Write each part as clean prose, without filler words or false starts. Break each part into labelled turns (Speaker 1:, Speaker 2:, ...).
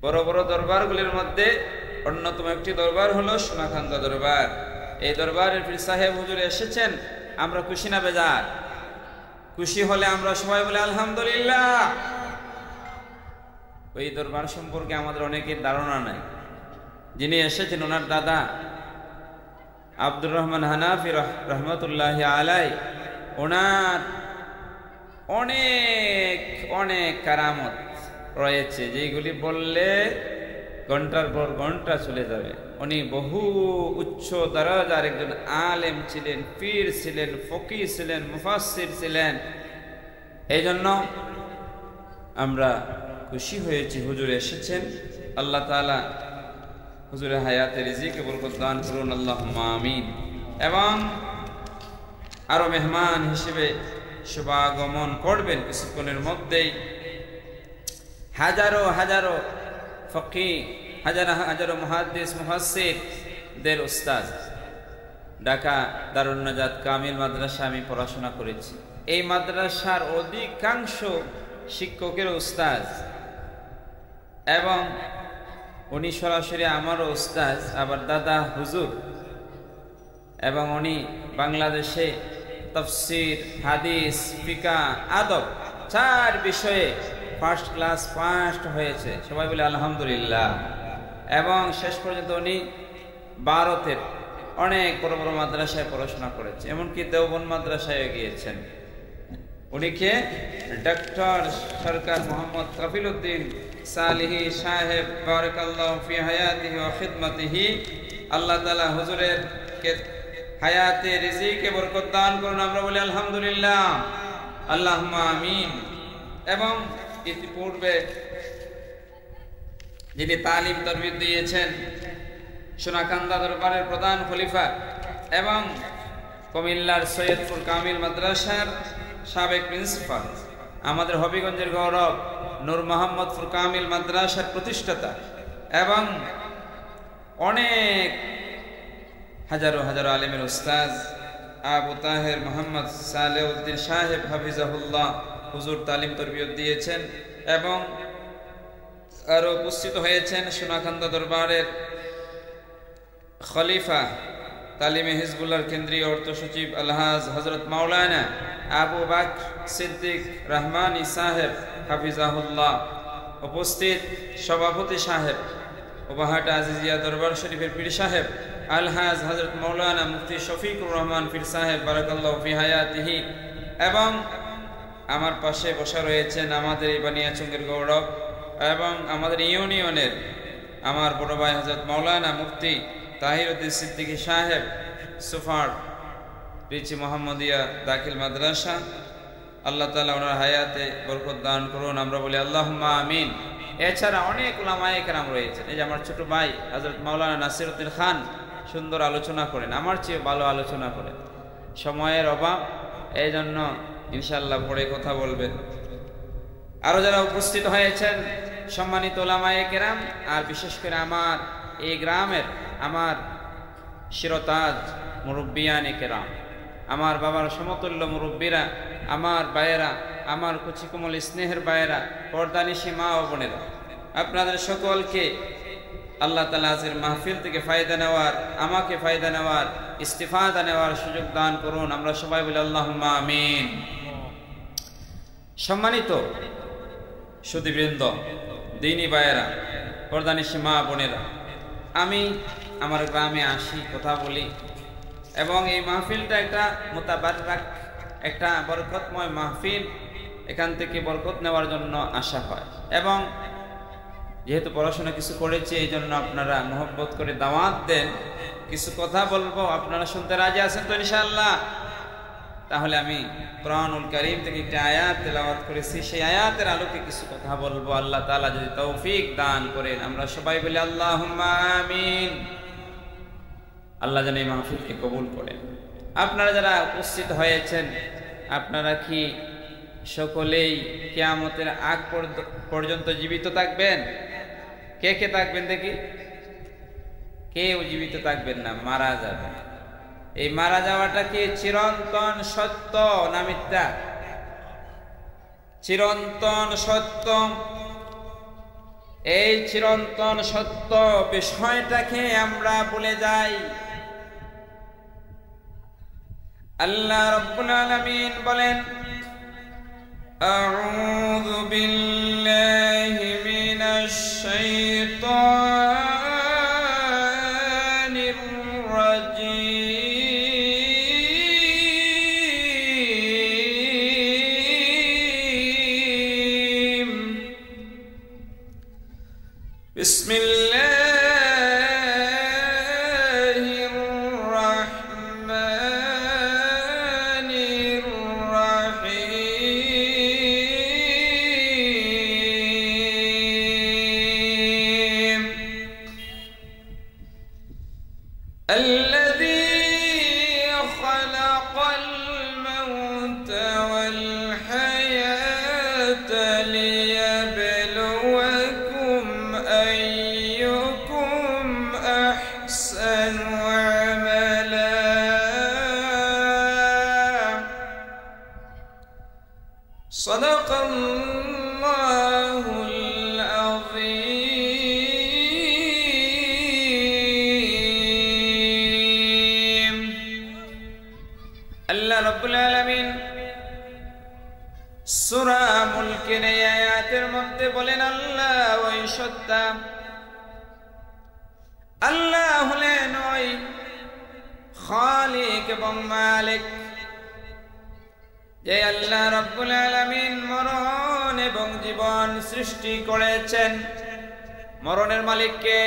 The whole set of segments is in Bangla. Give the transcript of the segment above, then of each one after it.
Speaker 1: বড় বড় দরবারগুলির মধ্যে অন্যতম একটি দরবার হলো সোনাকান্দা দরবার। এই দরবারের পীর সাহেব হুজুর এসেছেন, আমরা খুশি না বেজার? খুশি হলে আমরা সবাই বলে আলহামদুলিল্লাহ। ওই দরবার সম্পর্কে আমাদের অনেকের ধারণা নাই। যিনি এসেছেন ওনার দাদা আব্দুর রহমান হানাফি রহমতুল্লাহ আলাই, ওনার অনেক অনেক কারামত রয়েছে, যেগুলি বললে ঘন্টার পর ঘন্টা চলে যাবে। উনি বহু উচ্চ দরজার একজন আলেম ছিলেন, পীর ছিলেন, ফকি ছিলেন, মুফাসসির ছিলেন। এই জন্য আমরা খুশি হয়েছি হুজুর এসেছেন। আল্লাহ তাআলা হুজুরের হায়াতে রিজিকে বরকত দান করুন, আল্লাহুম্মা আমিন। এবং আরো মেহমান হিসেবে শুভাগমন করবেন কিছুক্ষণের মধ্যেই হাজারো হাজারো ফকি, হাজারো হাজারো মুহাদ্দিস মুফাসসিরদের উস্তাদ। ঢাকা দারুন নাজাত কামিল মাদ্রাসা আমি পড়াশোনা করেছি। এই মাদ্রাসার অধিকাংশ শিক্ষকের উস্তাদ, এবং উনি সরাসরি আমারও উস্তাদ, আবার দাদা হুজুর। এবং উনি বাংলাদেশে তাফসীর, হাদিস, ফিকহ, আদব 4 বিষয়ে ফার্স্ট ক্লাস ফার্স্ট হয়েছে, সবাই বলে আলহামদুলিল্লাহ। এবং শেষ পর্যন্ত উনি ভারতের অনেক বড় বড় মাদ্রাসায় পড়াশোনা করেছে, এমনকি দেওবন্দ মাদ্রাসায় গিয়েছেন। উনিকে ডক্টর সরকার মোহাম্মদ কফিলউদ্দিন সালিহি সাহেব বারাকাল্লাহু ফি হায়াতিহি ওয়া খিদমাতিহি, আল্লাহ তাআলা হুজুরের কে হায়াতে রিজিকে বরকত দান করুন, আমরা বলি আলহামদুলিল্লাহ, আল্লাহুম্মা আমিন। এবং ইতিপূর্বে যিনি তালিম তারবিয়ত দিয়েছেন, সোনাকান্দা দরবারের প্রধান খলিফা এবং কুমিল্লার সৈয়দপুর কামিল মাদ্রাসার সাবেক প্রিন্সিপাল, আমাদের হবিগঞ্জের গৌরব নূর মোহাম্মদপুর কামিল মাদ্রাসার প্রতিষ্ঠাতা, এবং অনেক হাজারো হাজারো আলেমের উস্তাদ আবু তাহের মোহাম্মদ সালেউদ্দিন সাহেব হাফিজাহুল্লাহ হুজুর তালিম তরবিয়ত দিয়েছেন। এবং আরো উপস্থিত হয়েছেন সোনাকান্দা দরবারের খলিফা, তালিমে হিজবুল্লাহর কেন্দ্রীয় অর্থ সচিব আলহাজ হযরত মাওলানা আবু বকর সিদ্দিক রহমানী সাহেব হাফিজাহুল্লাহ, উপস্থিত সভাপতি সাহেব ওবাহাটা আজিজিয়া দরবার শরীফের পীর সাহেব আলহাজ হযরত মাওলানা মুফতি শফিকুর রহমান পীর সাহেব বারাকাল্লাহু ফি হায়াতিহি। এবং আমার পাশে বসা রয়েছেন আমাদের এই বানিয়াচঙ্গের গৌরব এবং আমাদের ইউনিয়নের আমার বড় ভাই হযরত মাওলানা মুফতি তাহিরউদ্দিন সিদ্দিকী সাহেব, সুফার রিচি মোহাম্মদিয়া দাখিল মাদ্রাসা। আল্লাহ তাআলা ওনার হায়াতে বরকত দান করুন, আমরা বলি আল্লাহুম্মা আমিন। এছাড়া অনেক উলামায়ে কেরাম রয়েছেন। এই যে আমার ছোট ভাই হযরত মাওলানা নাসিরউদ্দিন খান সুন্দর আলোচনা করেন, আমার চেয়ে ভালো আলোচনা করেন। সময়ের অভাব, এই জন্য ইনশাআল্লাহ পরে কথা বলবেন। আরো যারা উপস্থিত হয়েছেন সম্মানিত উলামায়ে কেরাম, আর বিশেষ করে আমার এই গ্রামের আমার শিরতাজ মুরব্বিয়ানে কেরাম, আমার বাবার সমতুল্য মুরব্বীরা, আমার ভাইয়েরা, আমার কুচি কোমল স্নেহের ভাইয়েরা, পর্দানিশী মা ও বোনেরা, আপনাদের সকলকে আল্লাহ তাআলা আজকের মাহফিল থেকে ফায়দা নেওয়ার, আমাকে ফায়দা নেওয়ার, ইস্তিফাদা নেওয়ার সুযোগ দান করুন, আমরা সবাই বলি আল্লাহুম্মা আমিন। সম্মানিত সুধীবৃন্দ, দিনী ভাইয়েরা, পর্দানিশী মা বোনেরা, আমি আমার গ্রামে আসি, কথা বলি, এবং এই মাহফিলটা একটা মুতাবাররাক, একটা বরকতময় মাহফিল। এখান থেকে বরকত নেওয়ার জন্য আসা হয়। এবং যেহেতু পড়াশোনা কিছু করেছি, এই জন্য আপনারা মহব্বত করে দাওয়াত দেন, কিছু কথা বলবো, আপনারা শুনতে রাজি আছেন তো ইনশাআল্লাহ? তাহলে আমি কোরআনুল কারীম থেকে একটা আয়াত তেলাওয়াত করেছি, সেই আয়াতের আলোকে কিছু কথা বলবো। আল্লাহ তাআলা যদি তৌফিক দান করেন, আমরা সবাই বলি আল্লাহুম্মা আমিন। আল্লাহ যেন এই মাহফিলকে কবুল করেন। আপনারা যারা উপস্থিত হয়েছেন, আপনারা কি সকলেই কিয়ামতের আগ পর্যন্ত জীবিত থাকবেন? কে কে থাকবেন দেখি? কেউ জীবিত থাকবেন না, মারা যাবেন। এই মারা যাওয়াটা কি চিরন্তন সত্য না মিথ্যা? চিরন্তন সত্য। এই চিরন্তন সত্য বিষয়টাকে আমরা ভুলে যাই। আল্লাহ রাব্বুল আলামিন বলেন, আউযু বিল্লাহি মিনাশ শাইতানির রাজীম। বিসমিল্লাহির রাহমানির রাহিম। الذي خلق الموت والحياة ليبلوكم أيكم أحسن عملا صدق الله العظيم। আল্লাহ রাব্বুল আলামিন সূরা মুলকের এই আয়াতের মধ্যে বলেন, আল্লাহ ওই সত্তা, আল্লাহ হলেন ওই খালিক এবং মালিক, যে আল্লাহ রাব্বুল আলামিন মরণ এবং জীবন সৃষ্টি করেছেন। মরণের মালিককে,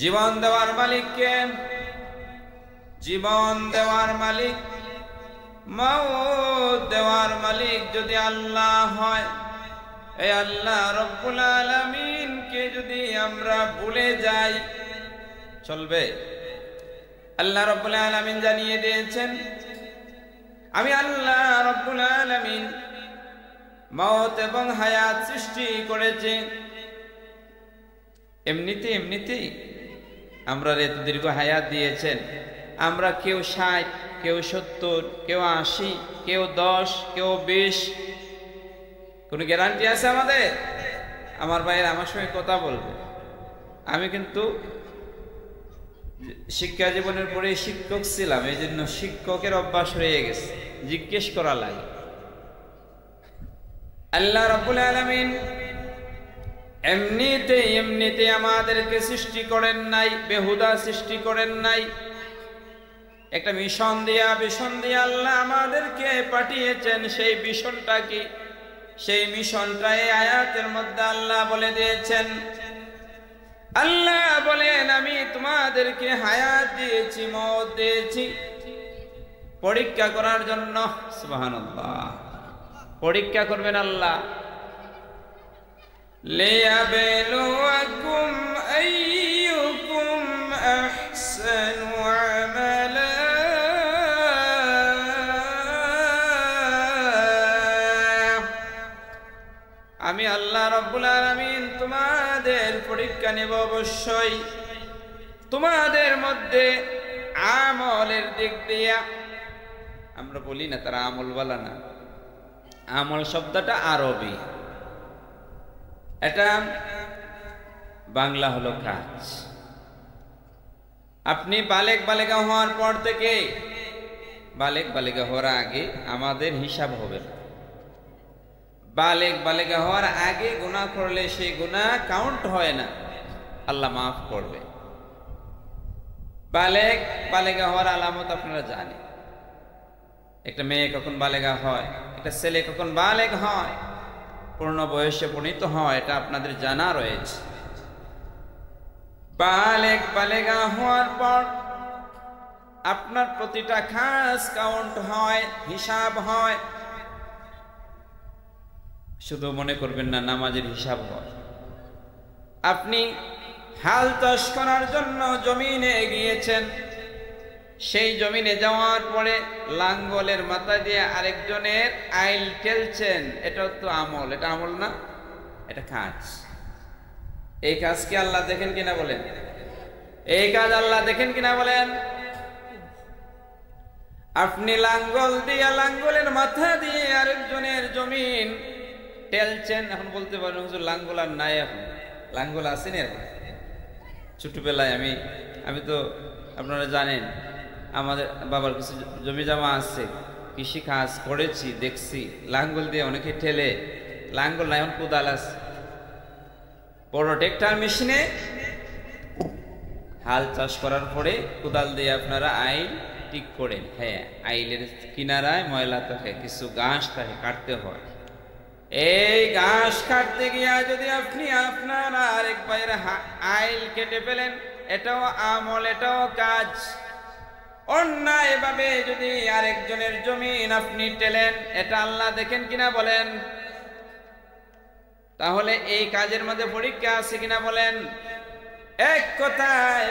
Speaker 1: জীবন দেওয়ার মালিককে। জীবন দেওয়ার মালিক, মওত দেওয়ার মালিক যদি আল্লাহ হয়, এই আল্লাহ রাব্বুল আলামিনকে যদি আমরা ভুলে যাই চলবে? আল্লাহ রাব্বুল আলামিন জানিয়ে দিয়েছেন, আমি আল্লাহ রাব্বুল আলামিন মওত এবং হায়াত সৃষ্টি করেছি। এমনিতেই আমরা এত দীর্ঘ হায়াত দিয়েছেন। আমরা কেউ 60, কেউ 70, কেউ 80, কেউ 10, কেউ 20। কোনো গ্যারান্টি আছে আমাদের? আমার ভাইয়ের আমার সঙ্গে কথা বলবে। আমি কিন্তু শিক্ষা জীবনের পরে শিক্ষক ছিলাম, এই জন্য শিক্ষকের অভ্যাস হয়ে গেছে, জিজ্ঞেস করা লাগে। আল্লাহ রাব্বুল আলামিন এমনিতে আমাদেরকে সৃষ্টি করেন নাই, বেহুদা সৃষ্টি করেন নাই। একটা মিশন দিয়ে আল্লাহ আমাদেরকে পাঠিয়েছেন। সেই মিশনটা কি? সেই মিশনটা এই আয়াতের মধ্যে আল্লাহ বলে দিয়েছেন। আল্লাহ বলেন, আমি তোমাদেরকে হায়াত দিয়েছি, মওত দিয়েছি পরীক্ষা করার জন্য। সুবহানাল্লাহ, পরীক্ষা করবেন আল্লাহ। লিয়াবলুয়াকুম আইয়ুকুম আহসানু আমালা। আমি আল্লাহ রাব্বুল আলামিন তোমাদের পরীক্ষা নেব অবশ্যই। তোমাদের মধ্যে আমলের দিক দিয়া, আমরা বলি না তারা আমল বলা না, আমল শব্দটা আরবি, এটা বাংলা হলো কাজ। আপনি বালেগা হওয়ার পর থেকে, বালেগা হওয়ার আগে আমাদের হিসাব হবে না। বালেগা হওয়ার আগে গুনাহ করলে সেই গুনাহ কাউন্ট হয় না, আল্লাহ মাফ করবে। বালেগা হওয়ার আলামত আপনারা জানেন। একটা মেয়ে কখন বালেগা হয়, একটা ছেলে কখন বালেগ হয়, পূর্ণ বয়সে উপনীত হয়, এটা আপনাদের জানা রয়েছে। বালেগা হওয়ার পর আপনার প্রতিটা কাজ কাউন্ট হয়, হিসাব হয়। শুধু মনে করবেন না নামাজের হিসাব হয়। আপনি হাল চাষ করার জন্য জমিনে গিয়েছেন, সেই জমিনে যাওয়ার পরে লাঙ্গলের মাথা দিয়ে আরেকজনের আইল ঠেলছেন, এটাও তো আমল। এটা আমল না, এটা কাজ। এই কাজকে আল্লাহ দেখেন কিনা বলেন? এই কাজ আল্লাহ দেখেন কিনা বলেন? আপনি লাঙ্গল দিয়ে, লাঙ্গলের মাথা দিয়ে আরেকজনের জমিন ঠেলছেন, এখন বলতে পারেন হুজুর লাঙ্গল আর নাই, এখন লাঙ্গল আসেনি। এখন ছোটবেলায় আমি তো আপনারা জানেন আমাদের বাবার কিছু জমি জমা আছে, কৃষি কাজ করেছি, দেখছি লাঙ্গল দিয়ে অনেকে ঠেলে। লাঙ্গল নাই, এখন কোদাল আছে। বড় ট্রেক্টর মেশিনে হাল চাষ করার পরে কোদাল দিয়ে আপনারা আইল ঠিক করেন। হ্যাঁ, আইলের কিনারায় ময়লা থাকে, কিছু ঘাস থাকে, কাটতে হয়। এই ঘাস কাটতে গিয়া যদি আপনি আপনার আরেক ভাইয়ের আইল কেটে ফেলেন, এটাও আমল, এটাও কাজ। অন্যায় ভাবে যদি আরেকজনের জমিন আপনি টেলেন, এটা আল্লাহ দেখেন কিনা বলেন? তাহলে এই কাজের মধ্যে পরীক্ষা আছে কিনা বলেন? এক কথায়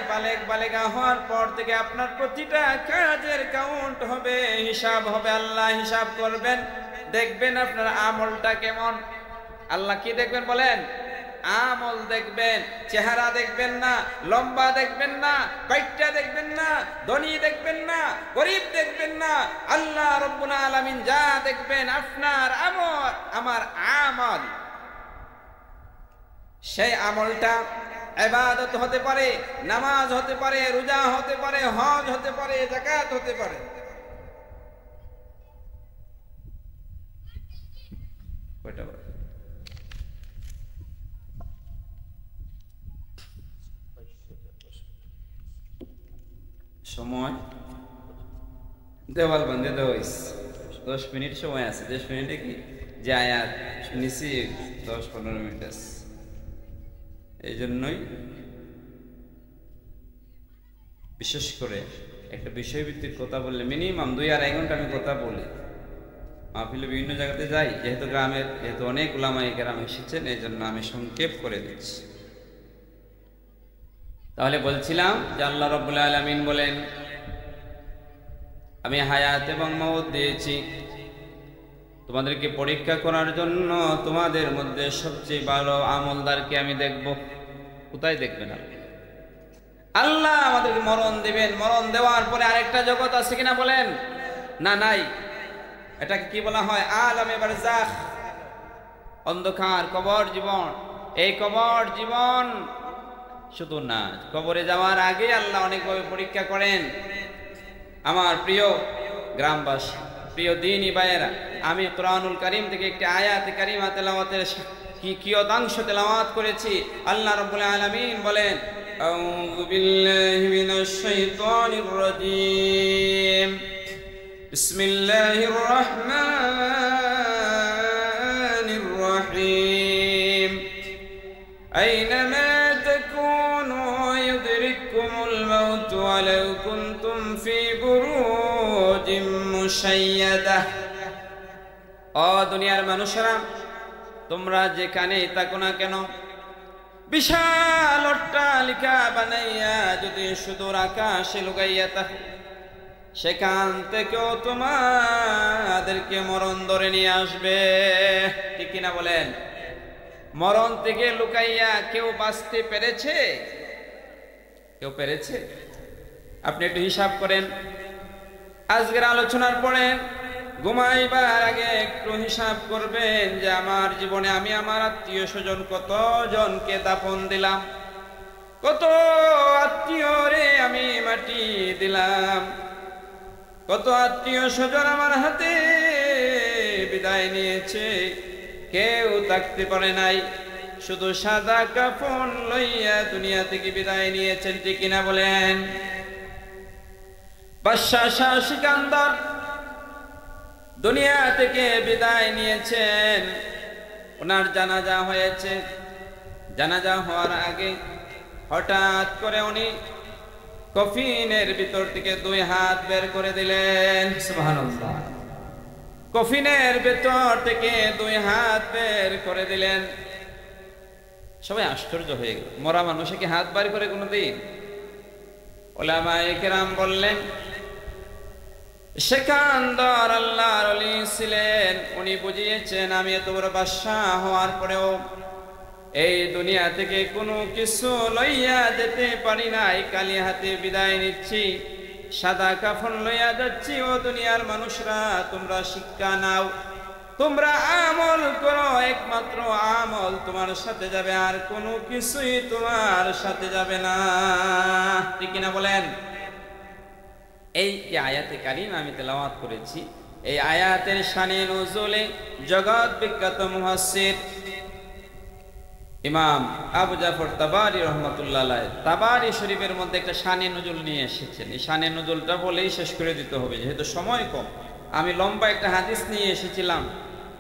Speaker 1: বালেগা হওয়ার পর থেকে আপনার প্রতিটা কাজের কাউন্ট হবে, হিসাব হবে, আল্লাহ হিসাব করবেন। দেখবেন আপনার আমলটা কেমন। আল্লাহ কি দেখবেন বলেন? আমল দেখবেন, চেহারা দেখবেন না, লম্বা দেখবেন না, বাইটটা দেখবেন না, ধনী দেখবেন না, গরিব দেখবেন না। আল্লাহ রব্বুল আলামিন যা দেখবেন আপনার আমল, আমার আমল, সেই আমলটা ইবাদত হতে পারে, নামাজ হতে পারে, রোজা হতে পারে, হজ হতে পারে, যাকাত হতে পারে। সময় দেওয়াল বান্ধে দেওয়া হয়েছে, 10 মিনিট সময় আছে। 10 মিনিটে কি যে আয়াত নিচে 10-15 মিনিট আছে। এই জন্যই বিশেষ করে একটা বিষয়ভিত্তিক কথা বললে মিনিমাম 2-2.5 ঘন্টা আমি কথা বলি। মাহফিলে বিভিন্ন জায়গাতে যাই, যেহেতু অনেক উলামায়ে কেরাম এসেছেন, এই জন্য আমি সংক্ষেপ করে দিচ্ছি। তাহলে বলছিলাম যে আল্লাহ রাব্বুল আলামিন বলেন, আমি হায়াত এবং মওত দিয়েছি তোমাদেরকে পরীক্ষা করার জন্য। তোমাদের মধ্যে সবচেয়ে ভালো আমলদারকে আমি দেখব। কোথায় দেখবেন? আল্লাহ আমাদেরকে মরণ দিবেন। মরণ দেওয়ার পরে আরেকটা জগৎ আছে কিনা বলেন? না, নাই। এটাকে কি বলা হয়? আলামে বারজাখ, অন্ধকার কবর জীবন। এই কবর জীবন শুধু না, কবরে যাওয়ার আগে আল্লাহ অনেকভাবে পরীক্ষা করেন। আমার প্রিয় গ্রামবাসী, প্রিয় দ্বীনি ভাইয়েরা, আমি কোরআনুল কারীম থেকে একটি আয়াত কারিমা তেলাওয়াতের কিয়দাংশ তেলাওয়াত করেছি। আল্লাহ রাব্বুল আলামিন বলেন, আউযু বিল্লাহি মিনাশ শাইতানির রাজীম, বিসমিল্লাহির রাহমানির রাহিম, আইনামা তাকুনু ইউদরিকুমুল মাউত ওয়ালাউ কুনতুম ফি বুরুজিম মুশাইয়াদাহ। ও দুনিয়ার মানুষেরা, তোমরা যেখানেই থাকো না কেন, বিশাল অট্টালিকা বানাইয়া যদি সুদূর আকাশে লুকাইয়া থাকো, সেখান থেকেও তোমাদেরকে মরণ ধরে নিয়ে আসবে। ঠিক কিনা বলেন? মরণ থেকে লুকাইয়া কেউ বাঁচতে পেরেছে? কেউ পেরেছে? আপনি একটু হিসাব করেন। আজকের আলোচনার পরে ঘুমাইবার আগে একটু হিসাব করবেন যে আমার জীবনে আমি আমার আত্মীয় স্বজন কতজনকে দাফন দিলাম, কত আত্মীয় রে আমি মাটি দিলাম, কত আত্মীয় স্বজন আমার হাতে বিদায় নিয়েছে, কেউ থাকতে পারে নাই, শুধু সাদা কাফন লইয়া দুনিয়া থেকে বিদায় নিয়েছেন। ঠিক কিনা বলেন? বাদশাহ শাহ সিকান্দার দুনিয়া থেকে বিদায় নিয়েছেন, ওনার জানাজা হয়েছে। জানাজা হওয়ার আগে হঠাৎ করে উনি কফিনের ভিতর থেকে 2 হাত বের করে দিলেন। সুবহানাল্লাহ। কফিনের ভিতর থেকে 2 হাত বের করে দিলেন। সবাই আশ্চর্য হয়ে গেল, মরা মানুষে কি হাত বের করে কোনোদিন? উলামায়ে কেরাম বললেন, সিকান্দার আল্লাহর ওলি ছিলেন, উনি বুঝিয়েছেন আমি এত বড় বাদশাহ হওয়ার পরেও এই দুনিয়া থেকে কোনো কিছু লইয়া যেতে পারি নাই, খালি হাতে বিদায় নিচ্ছি, সাদা কাফন লইয়া যাচ্ছি। ও দুনিয়ার মানুষরা, তোমরা শিক্ষা নাও, তোমরা আমল করো, একমাত্র আমল তোমার সাথে যাবে, আর কোনো কিছুই তোমার সাথে যাবে না। ঠিক কিনা বলেন? এই যে আয়াতে কারিমা আমি তেলাওয়াত করেছি, এই আয়াতের শানে নুজুলে জগৎ বিখ্যাত মুফাসসির ইমাম আবু জাফর তাবারি রহমাতুল্লাহ আলাইহি তাবারি শরীফের মধ্যে একটা শানে নুজুল নিয়ে এসেছেন। এই শানে নুজুলটা বলেই শেষ করে দিতে হবে, যেহেতু সময় কম। আমি লম্বা একটা হাদিস নিয়ে এসেছিলাম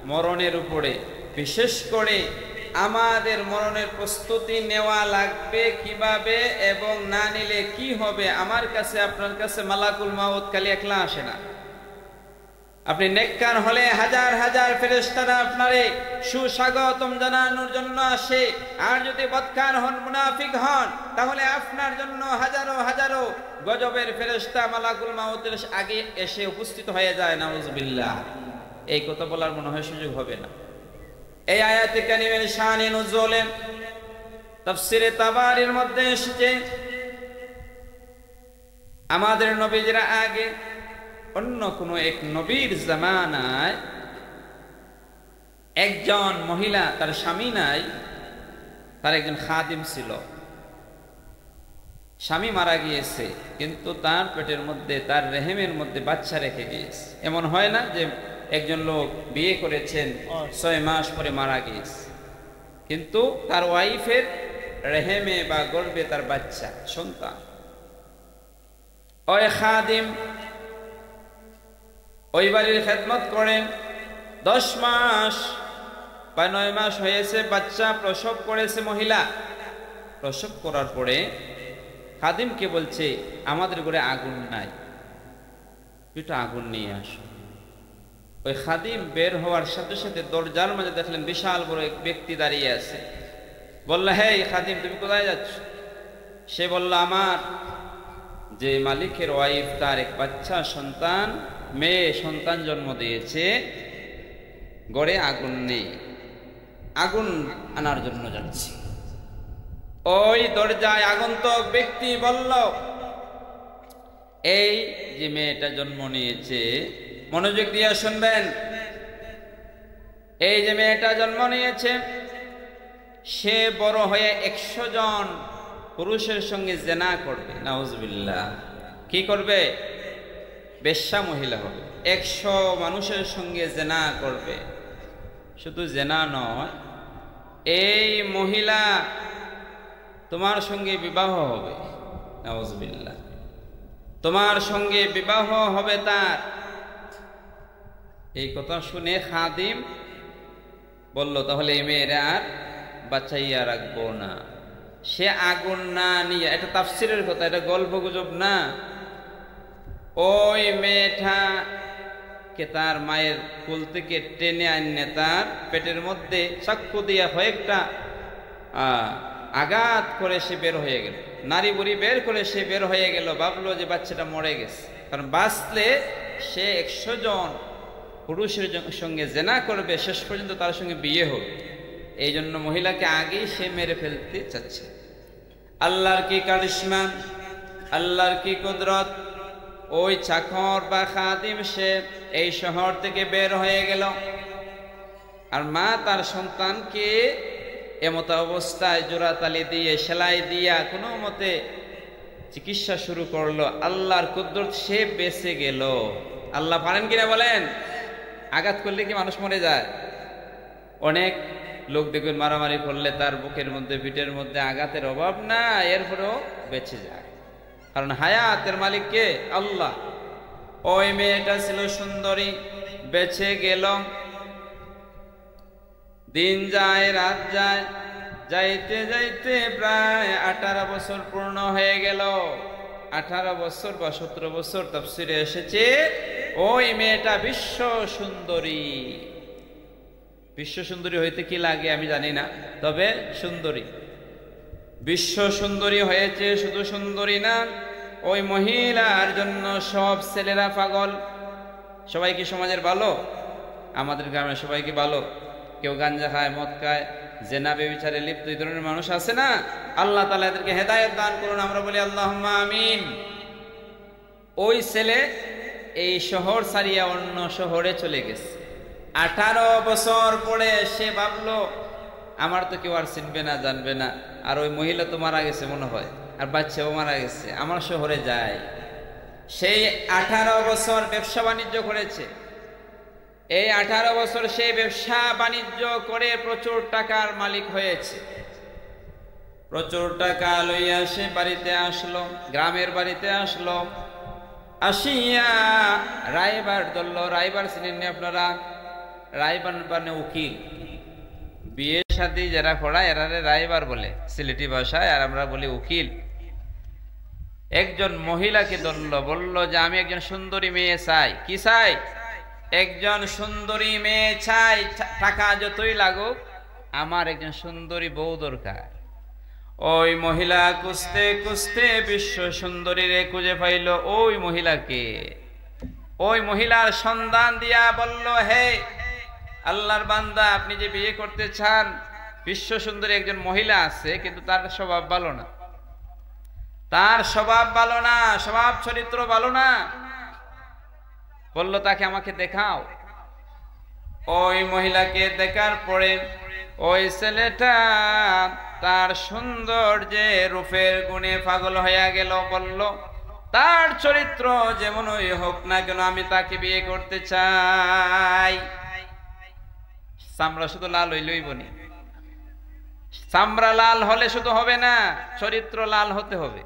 Speaker 1: মরণের উপরে, বিশেষ করে আমাদের মরণের প্রস্তুতি নেওয়া লাগবে কিভাবে এবং না নিলে কি হবে। আমার কাছে আপনার কাছে মালাকুল মাউত খালি একলা আসে না। আপনি নেককার হলে হাজার হাজার ফেরেশতারা আপনারে সুস্বাগতম জানানোর জন্য আসে, আর যদি বদকার হন, মুনাফিক হন, তাহলে আপনার জন্য হাজারো হাজারো গজবের ফেরেশতা মালাকুল মাউতের আগে এসে উপস্থিত হয়ে যায়। নাউজুবিল্লাহ। এই কথা বলার মনে হয় সুযোগ হবে না। এই আয়াতে কারিমের শানে নুজুলে তাফসিরে তাবারির মধ্যে এসেছে, আমাদের নবীরা আগে অন্য কোন এক নবীর জামানায় একজন মহিলা, তার স্বামী নাই, তার একজন খাদিম ছিল। স্বামী মারা গিয়েছে, কিন্তু তার পেটের মধ্যে, তার রেহেমের মধ্যে বাচ্চা রেখে গিয়েছে। এমন হয় না যে একজন লোক বিয়ে করেছেন 6 মাস পরে মারা গিয়েছে, কিন্তু তার ওয়াইফের রেহেমে বা গর্ভে তার বাচ্চা, সন্তান। ওই খাদিম ওই বাড়ির খেদমত করেন। 10 মাস বা 9 মাস হয়েছে, বাচ্চা প্রসব করেছে মহিলা। প্রসব করার পরে খাদিমকে বলছে, আমাদের ঘরে আগুন নাই, একটু আগুন নিয়ে আসো। ওই খাদিম বের হওয়ার সাথে সাথে দরজার মাঝে দেখলেন বিশাল বড় এক ব্যক্তি দাঁড়িয়ে আছে। বলল, হে খাদিম, তুমি কোথায় যাচ্ছ? সে বলল, আমার যে মালিকের ওয়াইফ, তার এক বাচ্চা সন্তান, মেয়ে সন্তান জন্ম দিয়েছে, ঘরে আগুন নেই, আগুন আনার জন্য যাচ্ছি। ওই দরজায় আগন্তুক ব্যক্তি বলল, এই যে মেয়েটা জন্ম নিয়েছে, মনোযোগ দিয়ে শুনবেন, এই যে মেয়েটা জন্ম নিয়েছে, সে বড় হয়ে 100 জন পুরুষের সঙ্গে জেনা করবে। নাউজুবিল্লাহ। কি করবে? বেশ্যা মহিলা হবে। 100 মানুষের সঙ্গে জেনা করবে। শুধু জেনা নয়, এই মহিলা তোমার সঙ্গে বিবাহ হবে। নাউজুবিল্লাহ। তোমার সঙ্গে বিবাহ হবে তার। এই কথা শুনে খাদিম বলল, তাহলে এই মেয়েরা আর বাঁচাইয়া রাখবো না। সে আগুন না নিয়ে, এটা তাফসিরের কথা, এটা গল্প গুজব না। ওই মেয়েটাকে তার মায়ের কোল থেকে টেনে আনে, তার পেটের মধ্যে চাক্কু দিয়া কয়েকটা আঘাত করে সে বের হয়ে গেল। নারী বুড়ি বের করে সে বের হয়ে গেল। ভাবলো যে বাচ্চাটা মরে গেছে, কারণ বাঁচলে সে 100 জন পুরুষের সঙ্গে জেনা করবে, শেষ পর্যন্ত তার সঙ্গে বিয়ে হবে। এই জন্য মহিলাকে আগেই সে মেরে ফেলতে চাচ্ছে। আল্লাহর কি কারিশমা, আল্লাহর কি কুদরত! ওই চাকর বা খাদিম সে এই শহর থেকে বের হয়ে গেল, আর মা তার সন্তানকে এমত অবস্থায় জোড়াতালি দিয়ে, সেলাই দিয়া কোনো মতে চিকিৎসা শুরু করলো। আল্লাহর কুদরত, সে বেঁচে গেল। আল্লাহ পারেন কিনা বলেন? আঘাত করলে কি মানুষ মরে যায়? অনেক লোক দেখবেন মারামারি করলে তার বুকের মধ্যে, পিঠের মধ্যে আঘাতের অভাব না, এরপরেও বেঁচে যায়, কারণ হায়াতের মালিক কে? আল্লাহ। ওই মেয়েটা ছিল সুন্দরী, বেঁচে গেল। দিন যায়, রাত যায়, যাইতে যাইতে প্রায় 18 বছর পূর্ণ হয়ে গেল। 18 বছর বা 17 বছর তাফসিরে এসেছে। ওই মেয়েটা বিশ্ব সুন্দরী। বিশ্ব সুন্দরী হইতে কি লাগে আমি জানি না, তবে সুন্দরী, বিশ্ব সুন্দরী হয়েছে। শুধু সুন্দরী না, ওই মহিলার জন্য সব ছেলেরা পাগল। সবাই কি সমাজের ভালো? আমাদের গ্রামে সবাই কি ভালো? কেউ গাঞ্জা খায়, মদ খায়, জেনা বেবিচারে লিপ্ত, এই ধরনের মানুষ আছে না? আল্লাহ তাআলা এদেরকে হেদায়েত দান করুন, আমরা বলি আল্লাহুম্মা আমিন। ওই ছেলে এই শহর ছাড়িয়া অন্য শহরে চলে গেছে। 18 বছর পরে সে ভাবলো আমার তো কেউ আর চিনবে না, জানবে না, আর ওই মহিলা তো মারা গেছে মনে হয়, আর বাচ্চাও মারা গেছে, আমার শহরে যায়। সেই 18 বছর ব্যবসা বাণিজ্য করেছে। এই 18 বছর সেই ব্যবসা বাণিজ্য করে প্রচুর টাকার মালিক হয়েছে। প্রচুর টাকা লইয়া সে বাড়িতে আসলো, গ্রামের বাড়িতে আসলো। আসিয়া রায়বার ধরল। রায়বার চিনেন না আপনারা? রায়বার মানে উকিল। বিয়ে শাদী যারা পড়ায় এরারে রায়বার বলে সিলেটি ভাষায়, আর আমরা বলি উকিল। একজন মহিলাকে ধরল, বলল যে আমি একজন সুন্দরী মেয়ে চাই। কি চাই? একজন সুন্দরী মেয়ে চাই, টাকা যতই লাগুক আমার একজন সুন্দরী বউ দরকার। ওই মহিলা খুঁজতে খুঁজতে বিশ্ব সুন্দরীরে খুঁজে পাইল। ওই মহিলাকে, ওই মহিলার সন্ধান দিয়া বলল, হে আল্লাহর বান্দা, আপনি যে বিয়ে করতে চান, বিশ্ব সুন্দরী একজন মহিলা আছে, কিন্তু তার স্বভাব ভালো না, তার স্বভাব ভালো না, স্বভাব চরিত্র ভালো না। বলল তাকে আমাকে দেখাও। ওই মহিলাকে দেখার পরে ওই ছেলেটা তার সৌন্দর্যে রূপের গুণে পাগল হইয়া গেল। বলল তার চরিত্র যেমনই হোক না কেন আমি তাকে বিয়ে করতে চাই। চামড়া শুধু লাল হইলই বনি, চামড়া লাল হলে শুধু হবে না, চরিত্র লাল হতে হবে।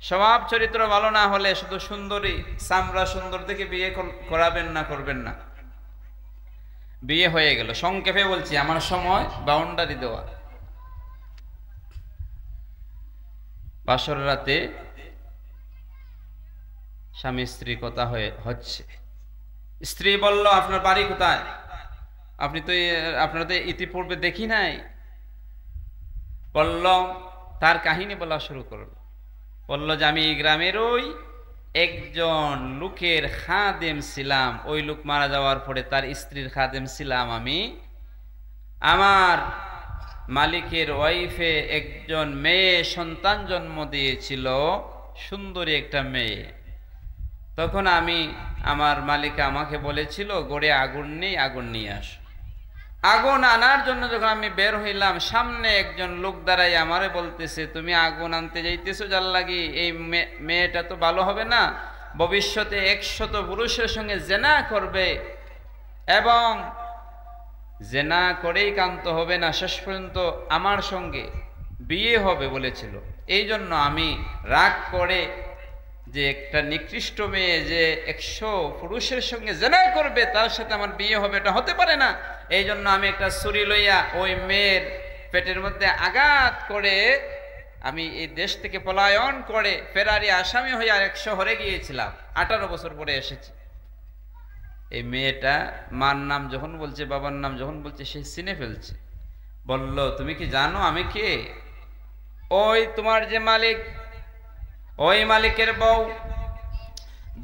Speaker 1: স্বভাব চরিত্র ভালো না হলে শুধু সুন্দরী চামড়া সুন্দর থেকে বিয়ে করাবেন না, করবেন না। বিয়ে হয়ে গেল। সংক্ষেপে বলছি, আমার সময় বাউন্ডারি দেওয়া। বাসর রাতে স্বামী স্ত্রী কথা হচ্ছে। স্ত্রী বলল আপনার বাড়ি কোথায়? আপনারা তো ইতিপূর্বে দেখি নাই। বলল, তার কাহিনী বলা শুরু করল। বলল যে আমি এই গ্রামের ওই একজন লোকের খাদেম ছিলাম। ওই লোক মারা যাওয়ার পরে তার স্ত্রীর খাদেম ছিলাম আমি। আমার মালিকের ওয়াইফে একজন মেয়ে সন্তান জন্ম দিয়েছিল, সুন্দরী একটা মেয়ে। তখন আমার মালিক আমাকে বলেছিল গড়ে আগুন নেই, আগুন নিয়ে আস। আগুন আনার জন্য যখন আমি বের হইলাম, সামনে একজন লোক দাঁড়াই আমারে বলতেছে, তুমি আগুন আনতে যাইতেছো যার লাগি? এই মেয়েটা তো ভালো হবে না, ভবিষ্যতে 100 পুরুষের সঙ্গে জেনা করবে এবং জেনা করেই কান্ত হবে না, শেষ পর্যন্ত আমার সঙ্গে বিয়ে হবে বলেছিল। এই জন্য আমি রাগ করে যে একটা নিকৃষ্ট মেয়ে যে 100 পুরুষের সঙ্গে জেনা করবে তার সাথে আমার বিয়ে হবে, এটা হতে পারে না। এই জন্য আমি একটা ছুরি লইয়া ওই মেয়ের পেটের মধ্যে আঘাত করে আমি এই দেশ থেকে পলায়ন করে ফেরারি আসামি হইয়া 1 শহরে গিয়েছিলাম। 18 বছর পরে এসেছি। এই মেয়েটা মার নাম যখন বলছে, বাবার নাম যখন বলছে, সে চিনে ফেলছে। বলল তুমি কি জানো আমি কে? ওই তোমার যে মালিক, ওই মালিকের বউ,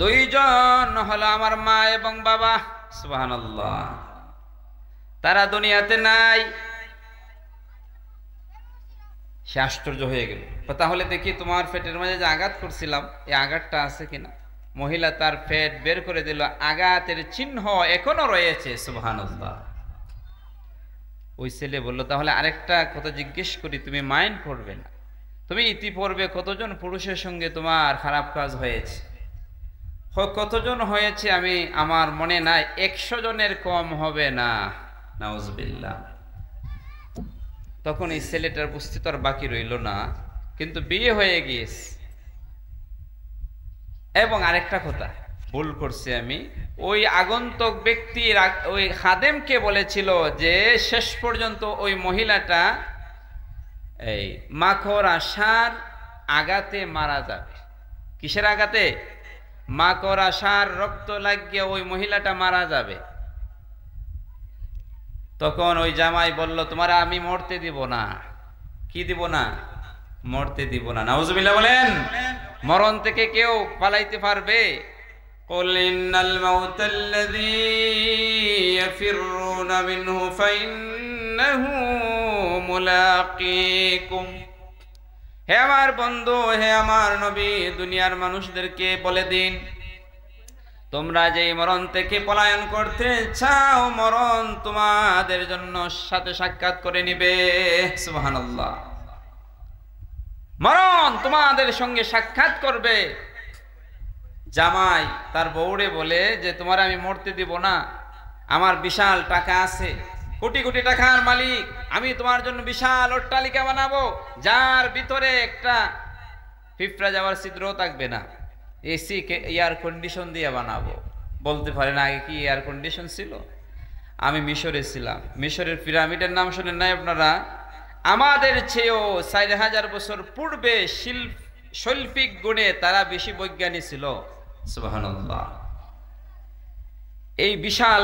Speaker 1: 2 জন হলো আমার মা এবং বাবা। সুবহানাল্লাহ, তারা দুনিয়াতে নাই। সে আশ্চর্য হয়ে গেল। তাহলে দেখি তোমার পেটের মাঝে যে আঘাত করছিলাম, এই আঘাতটা আছে কিনা। মহিলা তার পেট বের করে দিল, আঘাতের চিহ্ন এখনো রয়েছে। সুবহানাল্লাহ। ওই ছেলে বলল তাহলে আরেকটা কথা জিজ্ঞেস করি, তুমি মাইন্ড করবে না? তুমি ইতিপূর্বে কতজন পুরুষের সঙ্গে তোমার খারাপ কাজ হয়েছে? কতজন হয়েছে আমি আমার মনে নাই, 100 জনের কম হবে না। নাউজুবিল্লাহ। তখন এই ছেলেটার বুঝতে তো আর বাকি রইল না, কিন্তু বিয়ে হয়ে গিয়েছে। এবং আরেকটা কথা ভুল করছি আমি, ওই আগন্তুক ব্যক্তি ওই খাদেমকে বলেছিল যে শেষ পর্যন্ত ওই মহিলাটা এই মাকড় আসার আঘাতে মারা যাবে। কিসের আঘাতে? মাকড় আসার রক্ত লাগিয়ে ওই মহিলাটা মারা যাবে। তখন ওই জামাই বলল তোমার আমি মরতে দিব না। কি দিব না? মরতে দিব না। নাউজুবিল্লাহ বলেন। মরণ থেকে কেউ পালাইতে পারবে? قل إن الموت الذي يفرون منه فإنه ملاقيكم। হে আমার বন্ধু, হে আমার নবী, দুনিয়ার মানুষদেরকে বলে দিন তোমরা যেই মরণ থেকে পলায়ন করতে চাও মরণ তোমাদের জন্য সাথে সাক্ষাৎ করে নিবে। সুবহানাল্লাহ। মরণ তোমাদের সঙ্গে সাক্ষাৎ করবে। জামাই তার বউরে বলে যে তোমার আমি মরতে দিব না, আমার বিশাল টাকা আছে, কোটি কোটি টাকার মালিক, আমি তোমার জন্য বিশাল অট্টালিকা বানাবো যার ভিতরে একটা পিঁপড়া যাওয়ার ছিদ্রও থাকবে না, এসি এয়ার কন্ডিশন দিয়ে বানাবো। বলতে পারেন আগে কি এয়ার কন্ডিশন ছিল? আমি মিশরে ছিলাম, মিশরের পিরামিডের নাম শুনেন নাই আপনারা? আমাদের চেয়েও 4000 বছর পূর্বে শৈল্পিক গুণে তারা বেশি বৈজ্ঞানিক ছিল। সুবহানাল্লাহ। এই বিশাল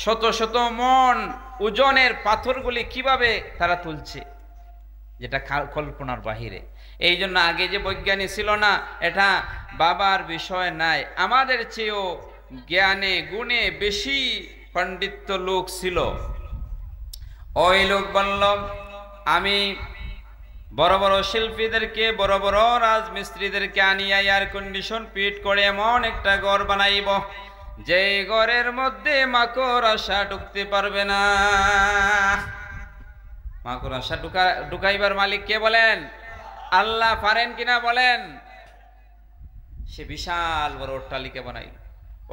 Speaker 1: শত শত মন ওজনের পাথরগুলি কিভাবে তারা তুলছে, যেটা কল্পনার বাহিরে। এই জন্য আগে যে বৈজ্ঞানিক ছিল না, এটা বাবার বিষয় নাই। আমাদের চেয়েও জ্ঞানে গুণে বেশি পণ্ডিত লোক ছিল। ওই লোক বলল, আমি বড় বড় শিল্পীদেরকে, বড় বড় রাজমিস্ত্রিদেরকে আনিয়া এয়ার কন্ডিশন ফিট করে এমন একটা ঘর বানাইব যে ঘরের মধ্যে মাকড়সা ঢুকতে পারবে না। মাকড়সা ঢুকাইবার মালিক কে বলেন? আল্লাহ। পারেন কিনা বলেন? সে বিশাল বড় অট্টালিকা বানাই,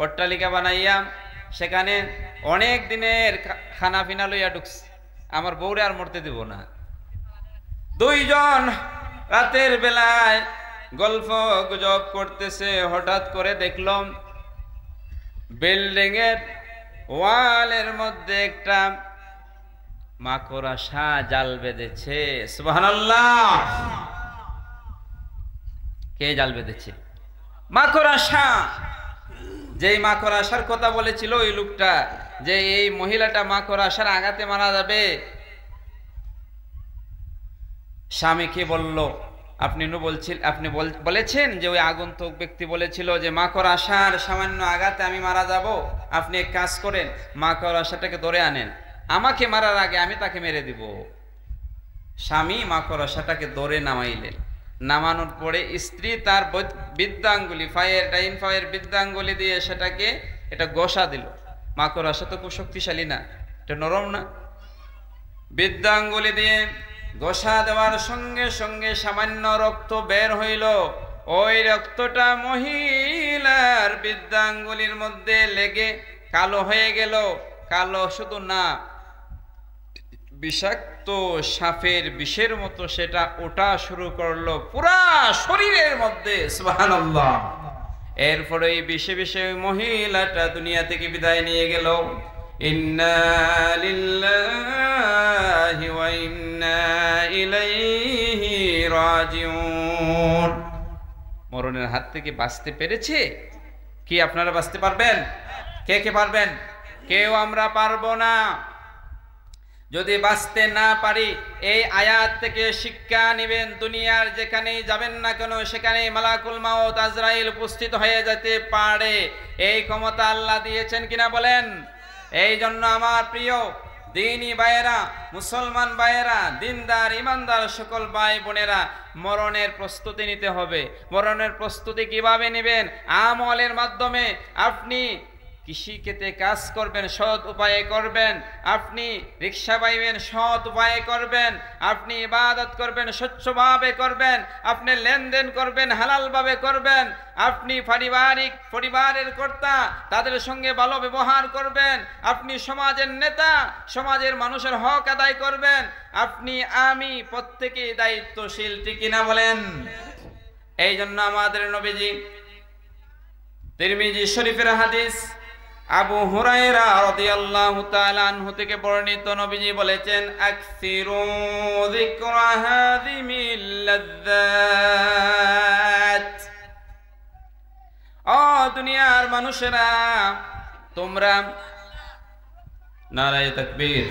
Speaker 1: অট্টালিকা বানাইয়া সেখানে অনেক দিনের খানা পিনা লইয়া ঢুকছে। আমার বউরে আর মরতে দিব না। দুইজন রাতের বেলায় গল্প গুজব করতেছে, হঠাৎ করে দেখলাম বিল্ডিং এর ওয়ালের মধ্যে একটা মাকড়সা জাল বেঁধেছে। সুবহানাল্লাহ। কে জাল বেঁধেছে? মাকড়সা। যেই মাকড়সার কথা বলেছিল ওই লোকটা, যে এই মহিলাটা মাকড়সার আঘাতে মারা যাবে, স্বামীকে বলল, আপনি বলেছেন যে ওই আগন্তুক ব্যক্তি বলেছিল যে মাকড়সার সামান্য আঘাতে আমি মারা যাব, আপনি এক কাজ করেন, মাকড়সাটাকে ধরে আনেন, আমাকে মারার আগে আমি তাকে মেরে দিব। স্বামী মাকড়সাটাকে ধরে নামাইলেন। নামানোর পরে স্ত্রী তার বৃদ্ধাঙ্গুলি, ডাইন পায়ের বৃদ্ধাঙ্গুলি দিয়ে সেটাকে এটা ঘষা দিল। মাকড়সা তো খুব শক্তিশালী না, এটা নরম না। বৃদ্ধাঙ্গুলি দিয়ে ঘষা দেওয়ার সঙ্গে সঙ্গে সামান্য রক্ত বের হইল। ওই রক্তটা মহিলার বৃদ্ধাঙ্গুলির মধ্যে লেগে কালো হয়ে গেল। কালো শুধু না, বিষাক্ত সাপের বিষের মতো সেটা ওঠা শুরু করলো পুরা শরীরের মধ্যে। সুবহানাল্লাহ। এরপরে এই বিষে বিষে ওই মহিলাটা দুনিয়া থেকে বিদায় নিয়ে গেল। ইন্না লিল্লাহি ওয়া ইন্না ইলাইহি রাজিউন। মরণের হাত থেকে বাঁচতে পেরেছে কি? আপনারা বাঁচতে পারবেন? কে কে পারবেন? কেউ আমরা পারবো না। যদি বাঁচতে না পারি, এই আয়াত থেকে শিক্ষা নেবেন, দুনিয়ার যেখানেই যাবেন না কেন সেখানে মালাকুল মাউত আজরাইল উপস্থিত হয়ে যেতে পারে। এই ক্ষমতা আল্লাহ দিয়েছেন কিনা বলেন? এই জন্য আমার প্রিয় দিনী ভাইয়েরা, মুসলমান ভাইয়েরা, দিনদার ইমানদার সকল ভাই বোনেরা, মরণের প্রস্তুতি নিতে হবে। মরণের প্রস্তুতি কিভাবে নেবেন? আমলের মাধ্যমে। আপনি কৃষিক্ষেত্রে কাজ করবেন, সৎ উপায়ে করবেন। আপনি রিক্সা বাইবেন, সৎ উপায়ে করবেন। আপনি ইবাদত করবেন, স্বচ্ছভাবে করবেন। আপনি লেনদেন করবেন, হালালভাবে করবেন। আপনি পরিবারের কর্তা, তাদের সঙ্গে ভালো ব্যবহার করবেন। আপনি সমাজের নেতা, সমাজের মানুষের হক আদায় করবেন। আপনি আমি প্রত্যেকেই দায়িত্বশীল, ঠিক কিনা বলেন? এই জন্য আমাদের নবীজি, তিরমিজি শরীফের হাদিস, আবু হুরায়রা রাদিয়াল্লাহু তাআলা আনহু থেকে বর্ণিত, নবীজি বলেছেন, আকসিরু যিকরা হাযিমিল লাযযাত। ও দুনিয়ার মানুষেরা, তোমরা, নারায়ে তাকবীর।